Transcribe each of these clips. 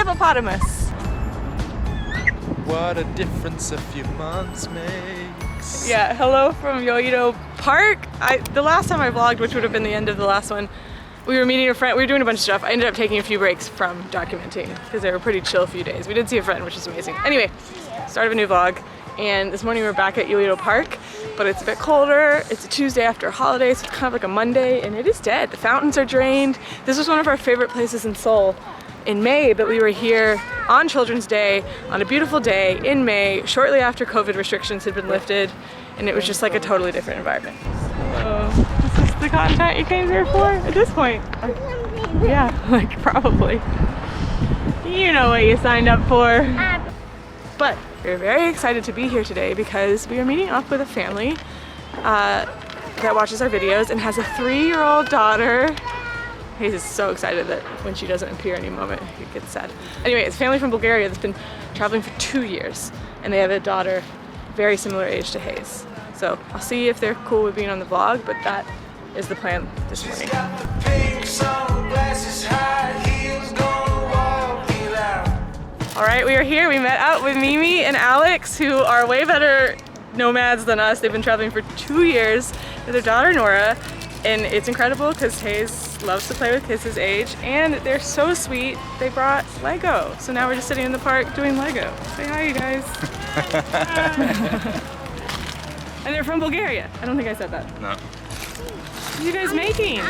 hippopotamus. What a difference a few months makes. Yeah, hello from Yoido Park. The last time I vlogged, which would have been the end of the last one, we were meeting a friend, we were doing a bunch of stuff. I ended up taking a few breaks from documenting because they were pretty chill few days. We did see a friend, which is amazing. Anyway, start of a new vlog. And this morning we're back at Yoido Park, but it's a bit colder. It's a Tuesday after a holiday, so it's kind of like a Monday, and it is dead. The fountains are drained. This was one of our favorite places in Seoul in May, but we were here on Children's Day, on a beautiful day in May, shortly after COVID restrictions had been lifted, and it was just like a totally different environment. So, this is the content you came here for at this point? Yeah, like probably. You know what you signed up for. But we're very excited to be here today because we are meeting up with a family that watches our videos and has a 3-year-old daughter. He's so excited that when she doesn't appear any moment, he gets sad. Anyway, it's a family from Bulgaria that's been traveling for 2 years, and they have a daughter very similar age to Hayes. So I'll see if they're cool with being on the vlog, but that is the plan this morning. All right, we are here. We met up with Mimi and Alex, who are way better nomads than us. They've been traveling for 2 years with their daughter Nora, and it's incredible because Hayes loves to play with kids his age, and they're so sweet. They brought Lego, so now we're just sitting in the park doing Lego. Say hi, you guys. And they're from Bulgaria. I don't think I said that. No. What are you guys making?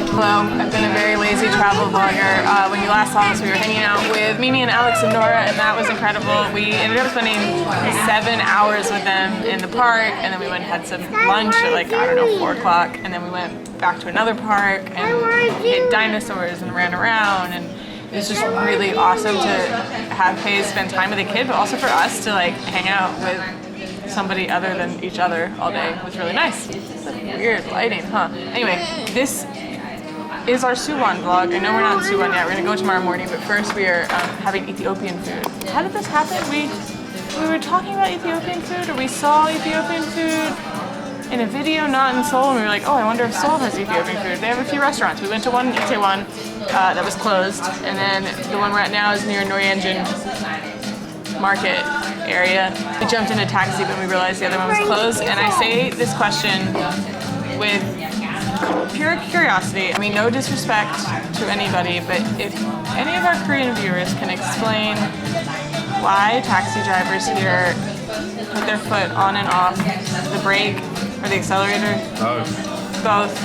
Hello, I've been a very lazy travel vlogger. When you last saw us, we were hanging out with Mimi and Alex and Nora, and that was incredible. We ended up spending 7 hours with them in the park, and then we went and had some lunch at like, I don't know, 4 o'clock, and then we went back to another park and hit dinosaurs and ran around, and it was just really awesome to have Hayes spend time with a kid, but also for us to like hang out with somebody other than each other all day. It was really nice. Weird lighting, huh? Anyway, this is our Suwon vlog. I know we're not in Suwon yet. We're gonna go tomorrow morning, but first we are having Ethiopian food. How did this happen? We were talking about Ethiopian food, or we saw Ethiopian food in a video, not in Seoul, and we were like, oh, I wonder if Seoul has Ethiopian food. They have a few restaurants. We went to one in Itaewon that was closed, and then the one we're at now is near Noryeonjin Market area. We jumped in a taxi when we realized the other one was closed, and I say this question with pure curiosity. I mean, no disrespect to anybody, but if any of our Korean viewers can explain why taxi drivers here put their foot on and off the brake or the accelerator? Both.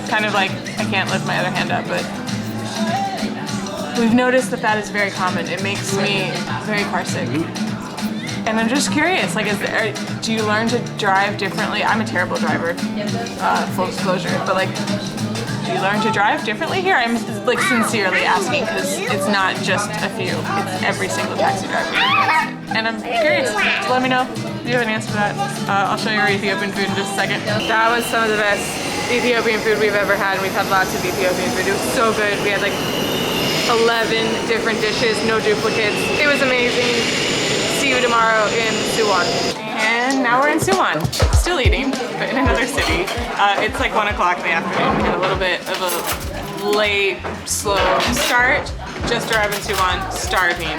Kind of like, I can't lift my other hand up, but we've noticed that that is very common. It makes me very car sick. And I'm just curious, like, do you learn to drive differently? I'm a terrible driver, full disclosure, but like, do you learn to drive differently here? I'm like sincerely asking, because it's not just a few, it's every single taxi driver. And I'm curious, so let me know if you have an answer to that. I'll show you our Ethiopian food in just a second. That was some of the best Ethiopian food we've ever had, and we've had lots of Ethiopian food. It was so good. We had like 11 different dishes, no duplicates. It was amazing. See you tomorrow in Suwon. And now we're in Suwon. Still eating, but in another city. It's like 1 o'clock in the afternoon. We had a little bit of a late, slow start. Just arrived in Suwon, starving.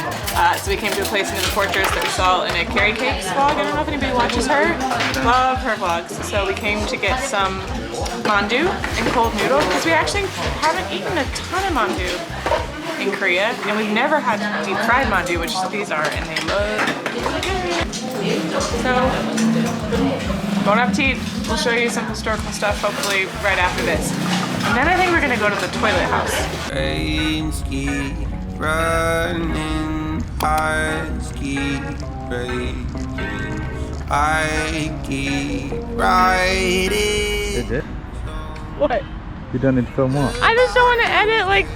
So we came to a place near the fortress that we saw in a Carrie Cakes vlog. I don't know if anybody watches her. Love her vlogs. So we came to get some Mandu and cold noodles, because we actually haven't eaten a ton of Mandu in Korea, and we've never had deep fried Mandu, which these are, and they look really good. So, bon appetit. We'll show you some historical stuff, hopefully right after this. And then I think we're gonna go to the toilet house. Trains keep running, hearts keep breaking, I keep riding. What? You don't need to film what? I just don't want to edit like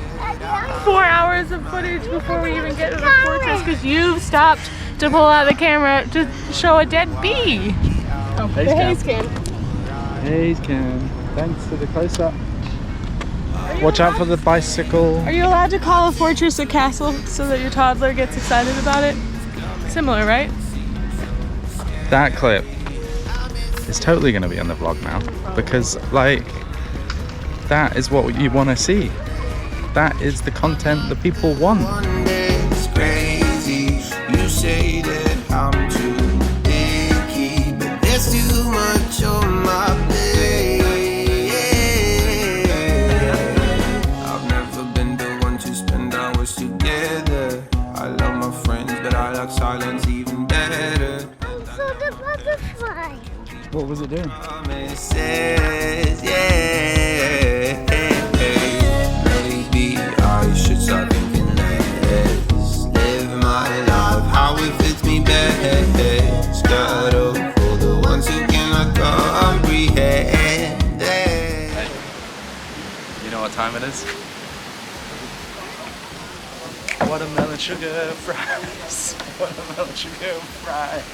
4 hours of footage before we even get to the fortress, because you've stopped to pull out the camera to show a dead bee. Oh, the Hayes cam. Hayes cam. Thanks for the close-up. Watch out for the bicycle. Are you allowed to call a fortress a castle so that your toddler gets excited about it? Similar, right? That clip is totally going to be on the vlog now because, like, that is what you want to see. That is the content that people want. It's crazy. You say that I'm too picky, but there's too much on my plate. I've never been the one to spend hours together. I love my friends, but I like silence even better. So the butterfly. What was it doing? It says, yeah, maybe I should start thinking less. Live my life how it fits me best. Got up for the ones who cannot comprehend. You know what time it is? Watermelon sugar fries. Watermelon sugar fries.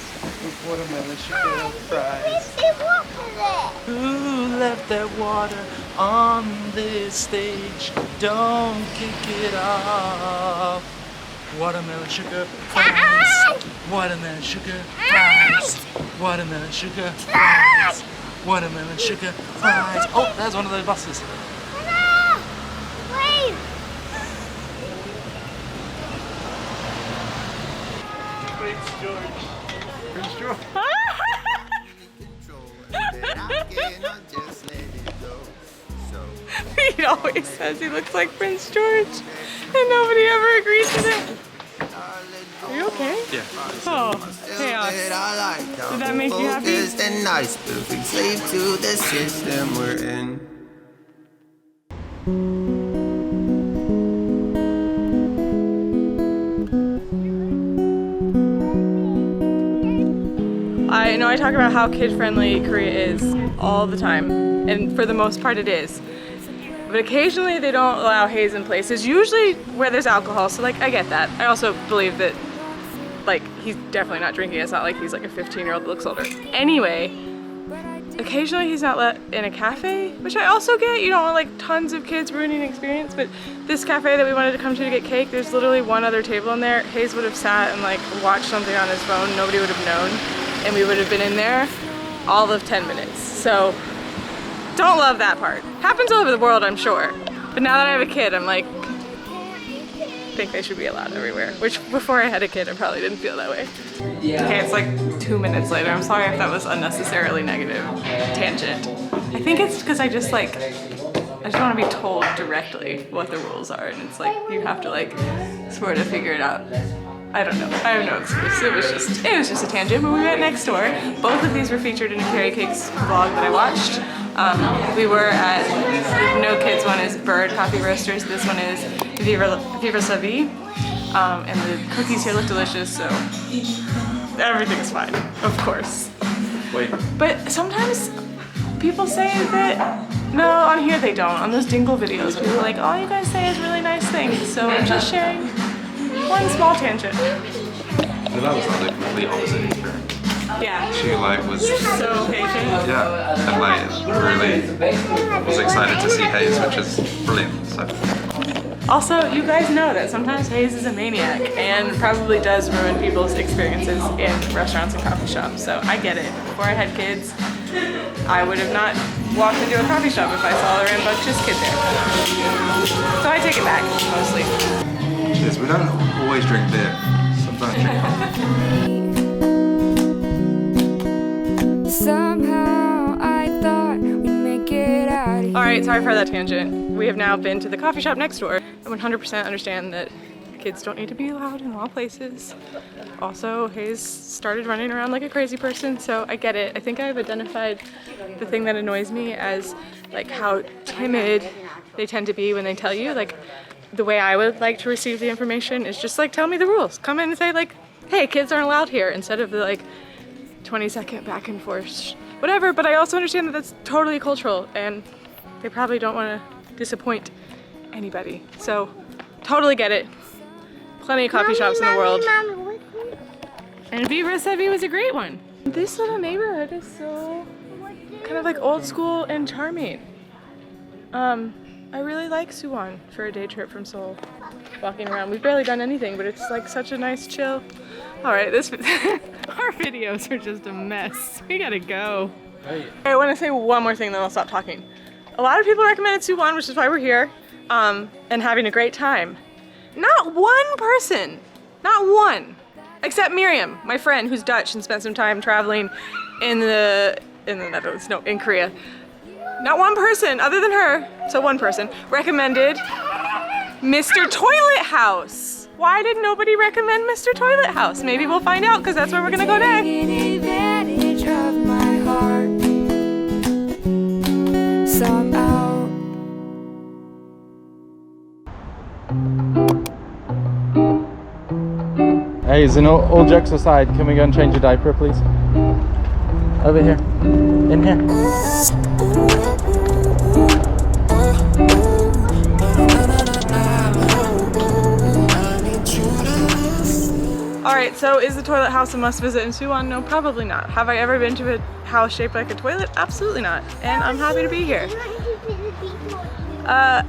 Watermelon sugar fries. Who left that water on this stage? Don't kick it off. Watermelon sugar fries. Watermelon sugar fries. Watermelon sugar fries. Watermelon sugar fries. Oh, there's one of those buses. Wait. Prince George. Prince George. He always says he looks like Prince George, and nobody ever agrees with it. Are you okay? Yeah. Oh, chaos. Did that make you happy? And nice, perfect slave to the system we're in. I know I talk about how kid-friendly Korea is all the time, and for the most part it is. But occasionally they don't allow haze in places, usually where there's alcohol, so like I get that. I also believe that like he's definitely not drinking, it's not like he's like a 15-year-old that looks older. Anyway, occasionally he's not let in a cafe, which I also get. You don't want like tons of kids ruining the experience, but this cafe that we wanted to come to get cake, there's literally one other table in there. Hayes would have sat and like watched something on his phone, nobody would have known, and we would have been in there all of 10 minutes. So don't love that part. Happens all over the world, I'm sure. But now that I have a kid, I'm like, I think they should be allowed everywhere. Which before I had a kid, I probably didn't feel that way. Okay, it's like 2 minutes later. I'm sorry if that was unnecessarily negative tangent. I think it's because I just want to be told directly what the rules are, and it's like you have to like sort of figure it out. I don't know. I have no excuse. It was just a tangent, but we went next door. Both of these were featured in a Carrie Cakes vlog that I watched. We were at the No Kids one is Bird Coffee Roasters. This one is Vivre Sa Vie. And the cookies here look delicious, so everything's fine, of course. Wait. But sometimes people say that, no, on here they don't. On those Dingle videos, people are like, all you guys say is really nice things. So I'm just sharing one small tangent. But that was like the complete opposite experience. Yeah. She like was So patient. yeah, and like really was excited to see Hayes, which is brilliant. So Also, you guys know that sometimes Hayes is a maniac and probably does ruin people's experiences in restaurants and coffee shops. So I get it. Before I had kids, I would have not walked into a coffee shop if I saw a rambunctious kid there. So I take it back, mostly. cheers. We don't always drink beer. Sometimes drink coffee. Somehow I thought we'd make it out of here. Alright, sorry for that tangent. We have now been to the coffee shop next door. I 100% understand that kids don't need to be allowed in all places. Also, Hayes started running around like a crazy person, so I get it. I think I've identified the thing that annoys me as like how timid they tend to be when they tell you. Like, the way I would like to receive the information is just like, tell me the rules. Come in and say like, hey, kids aren't allowed here, instead of the like 20-second back and forth, whatever. But I also understand that that's totally cultural and they probably don't want to disappoint anybody. So totally get it. Plenty of coffee shops in the world. And Vivre Sa Vie was a great one. This little neighborhood is so kind of like old school and charming. I really like Suwon for a day trip from Seoul. Walking around, we've barely done anything, but it's like such a nice chill. All right, our videos are just a mess. We gotta go. Hey. I want to say one more thing, then I'll stop talking. A lot of people recommended Suwon, which is why we're here, and having a great time. Not one person, not one, except Miriam, my friend who's Dutch and spent some time traveling in the Netherlands, no, in Korea. Not one person, other than her, so one person, recommended Mr. Toilet House. Why did nobody recommend Mr. Toilet House? Maybe we'll find out, because that's where we're gonna go next. Taking advantage of my heart. Somehow. Hey, so all jokes aside, can we go and change your diaper, please? Over here. In here. Alright, so is the toilet house a must visit in Suwon? No, probably not. Have I ever been to a house shaped like a toilet? Absolutely not. And I'm happy to be here.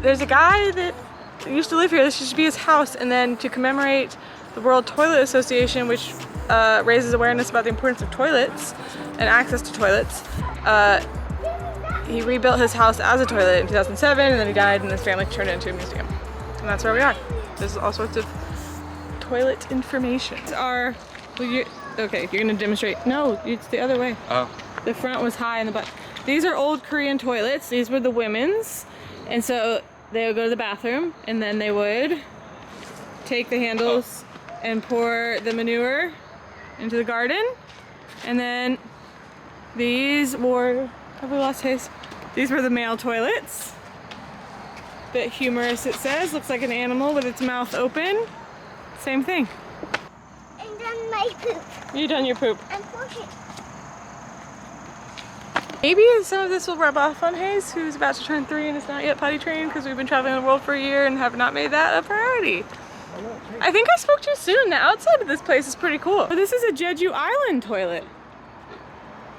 There's a guy that used to live here. This should be his house. And then to commemorate the World Toilet Association, which raises awareness about the importance of toilets and access to toilets, he rebuilt his house as a toilet in 2007, and then he died, and his family turned it into a museum. And that's where we are. There's all sorts of toilet information. Okay, you're gonna demonstrate. No, it's the other way. Oh. The front was high and the back. These are old Korean toilets. These were the women's. And so they would go to the bathroom, and then they would take the handles and pour the manure into the garden. And then these were, have we lost his? These were the male toilets. Bit humorous, it says. Looks like an animal with its mouth open. Same thing. And then my poop. You done your poop. I'm pushing. Maybe some of this will rub off on Hayes, who's about to turn 3 and is not yet potty trained because we've been traveling the world for a year and have not made that a priority. I think I spoke too soon. The outside of this place is pretty cool. But this is a Jeju Island toilet.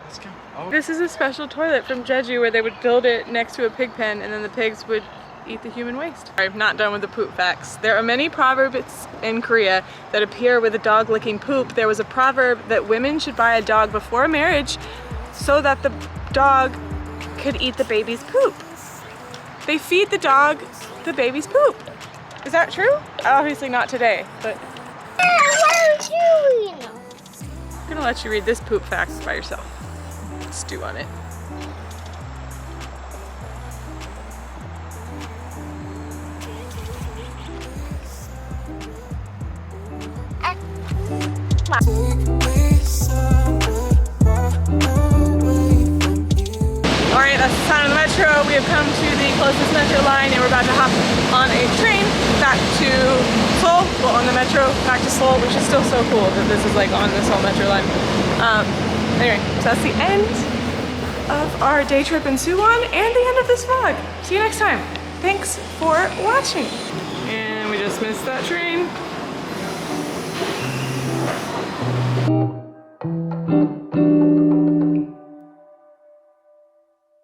Let's go. Oh. This is a special toilet from Jeju where they would build it next to a pig pen, and then the pigs would eat the human waste. I'm not done with the poop facts. There are many proverbs in Korea that appear with a dog licking poop. There was a proverb that women should buy a dog before marriage so that the dog could eat the baby's poop. They feed the dog the baby's poop. Is that true? Obviously not today, but What are you doing? I'm gonna let you read this poop fact by yourself. Stew on it. Alright, that's the sound of the metro. We have come to the closest metro line and we're about to hop on a train back to Seoul. Well, on the metro back to Seoul, which is still so cool that this is like on the Seoul metro line. Anyway, so that's the end of our day trip in Suwon and the end of this vlog. See you next time. Thanks for watching. And we just missed that train.